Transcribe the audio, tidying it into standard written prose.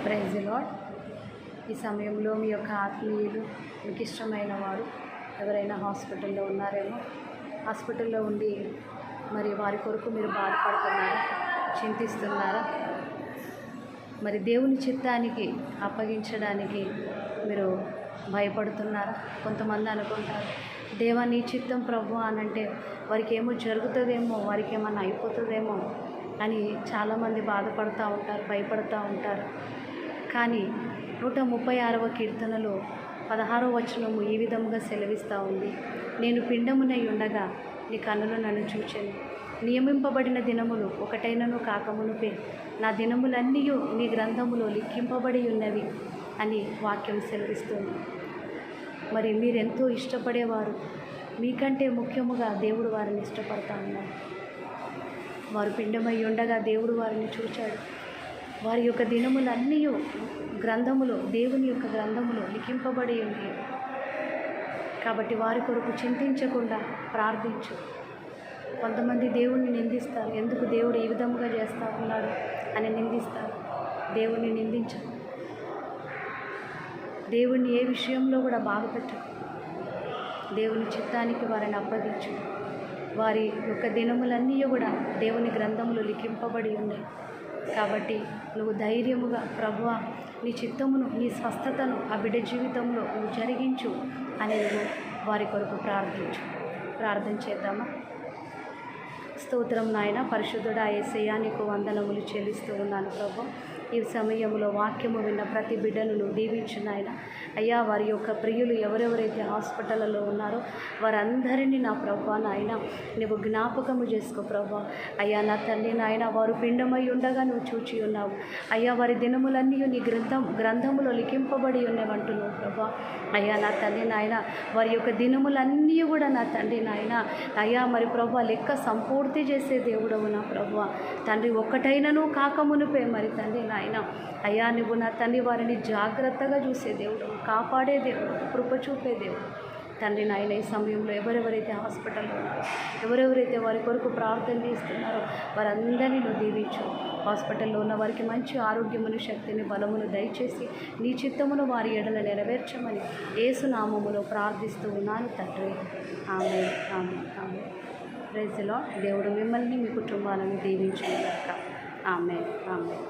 Praise the lord. ఈ సమయంలో మీ యొక్క ఆత్మీయులు, మీకు ఇష్టమైన వారు ఎవరైనా హాస్పిటల్లో ఉన్నారేమో, హాస్పిటల్లో ఉండి మరి వారి కొరకు మీరు బాధపడుతున్నారా, చింతిస్తున్నారా? మరి దేవుని చిత్తానికి అప్పగించడానికి మీరు భయపడుతున్నారా? కొంతమంది అనుకుంటారు, దేవా నీ చిత్తం ప్రభు అనంటే వారికి ఏమో జరుగుతుందేమో, వారికి ఏమన్నా అయిపోతుందేమో అని చాలామంది బాధపడుతూ ఉంటారు, భయపడుతూ ఉంటారు. కానీ 136వ కీర్తనలో 16వ వచనము ఈ విధముగా సెలవిస్తూ ఉంది, నేను పిండమునై ఉండగా నీ కన్నులు నన్ను చూచెను, నియమింపబడిన దినములు ఒకటైనను కాకమునుపే నా దినములన్నీ నీ గ్రంథములో లిఖింపబడి ఉన్నవి అని వాక్యం సెలవిస్తుంది. మరి మీరెంతో ఇష్టపడేవారు, మీకంటే ముఖ్యముగా దేవుడు వారిని ఇష్టపడతా ఉన్నారు. వారు పిండమై ఉండగా దేవుడు వారిని చూచాడు. వారి యొక్క దినములన్నీ గ్రంథములో, దేవుని యొక్క గ్రంథములో లిఖింపబడి ఉన్నాయి. కాబట్టి వారి కొరకు చింతించకుండా ప్రార్థించు. కొంతమంది దేవుణ్ణి నిందిస్తారు, ఎందుకు దేవుడు ఈ విధముగా చేస్తూ ఉన్నాడు అని నిందిస్తారు. దేవుణ్ణి నిందించు, దేవుణ్ణి ఏ విషయంలో కూడా బాధపెట్టకు. దేవుని చిత్తానికి వారిని అప్పగించు. వారి యొక్క దినములన్నీ కూడా దేవుని గ్రంథంలో లిఖింపబడి ఉన్నాయి. కాబట్టి నువ్వు ధైర్యముగా ప్రభువా నీ చిత్తమును, నీ స్వస్థతను ఆ బిడ్డ జీవితంలో నువ్వు జరిగించు అని నువ్వు వారి కొరకు ప్రార్థించు. ప్రార్థన చేద్దామా? స్తోత్రం నాయన, పరిశుద్ధుడా యేసయ్యా, నీకు వందనములు చెల్లిస్తూ ఉన్నాను ప్రభు. ఈ సమయంలో వాక్యము విన్న ప్రతి బిడ్డను నువ్వు దీవించు నాయన. అయ్యా, వారి యొక్క ప్రియులు ఎవరెవరైతే హాస్పిటల్లో ఉన్నారో వారందరినీ నా ప్రభు నాయన నువ్వు జ్ఞాపకము చేసుకో ప్రభు. అయ్యా నా తండ్రి నాయన, వారు పిండమై ఉండగా నువ్వు చూచి ఉన్నావు. అయ్యా, వారి దినములన్నీ నీ గ్రంథములో లిఖింపబడి ఉన్నవంటున్నావు ప్రభు. అయ్యా నా తండ్రి నాయన, వారి యొక్క దినములన్నీ కూడా నా తండ్రి నాయన అయ్యా మరి ప్రభు లెక్క సంపూర్తి చేసే దేవుడవు నా ప్రభు. తండ్రి ఒక్కటైనను కాకమునుపే మరి తండ్రి నాయన అయ్యా నువ్వు నా తండ్రి వారిని జాగ్రత్తగా చూసే దేవుడు, కాపాడే దేవుడు, కృప చూపే దేవుడు తండ్రి నాయన. ఈ సమయంలో ఎవరెవరైతే హాస్పిటల్లో ఉన్నారో, ఎవరెవరైతే వారి కొరకు ప్రార్థన చేస్తున్నారో వారందరినీ నువ్వు దీవించు. హాస్పిటల్లో ఉన్న వారికి మంచి ఆరోగ్యమును, శక్తిని, బలమును దయచేసి నీ చిత్తమును వారి ఎడల నెరవేర్చమని యేసు నామములో ప్రార్థిస్తూ ఉన్నాను తండ్రి. Amen, amen, amen. Praise the lord. దేవుడు మిమ్మల్ని, మీ కుటుంబాలను దీవించుగాక. ఆమేన్, ఆమేన్.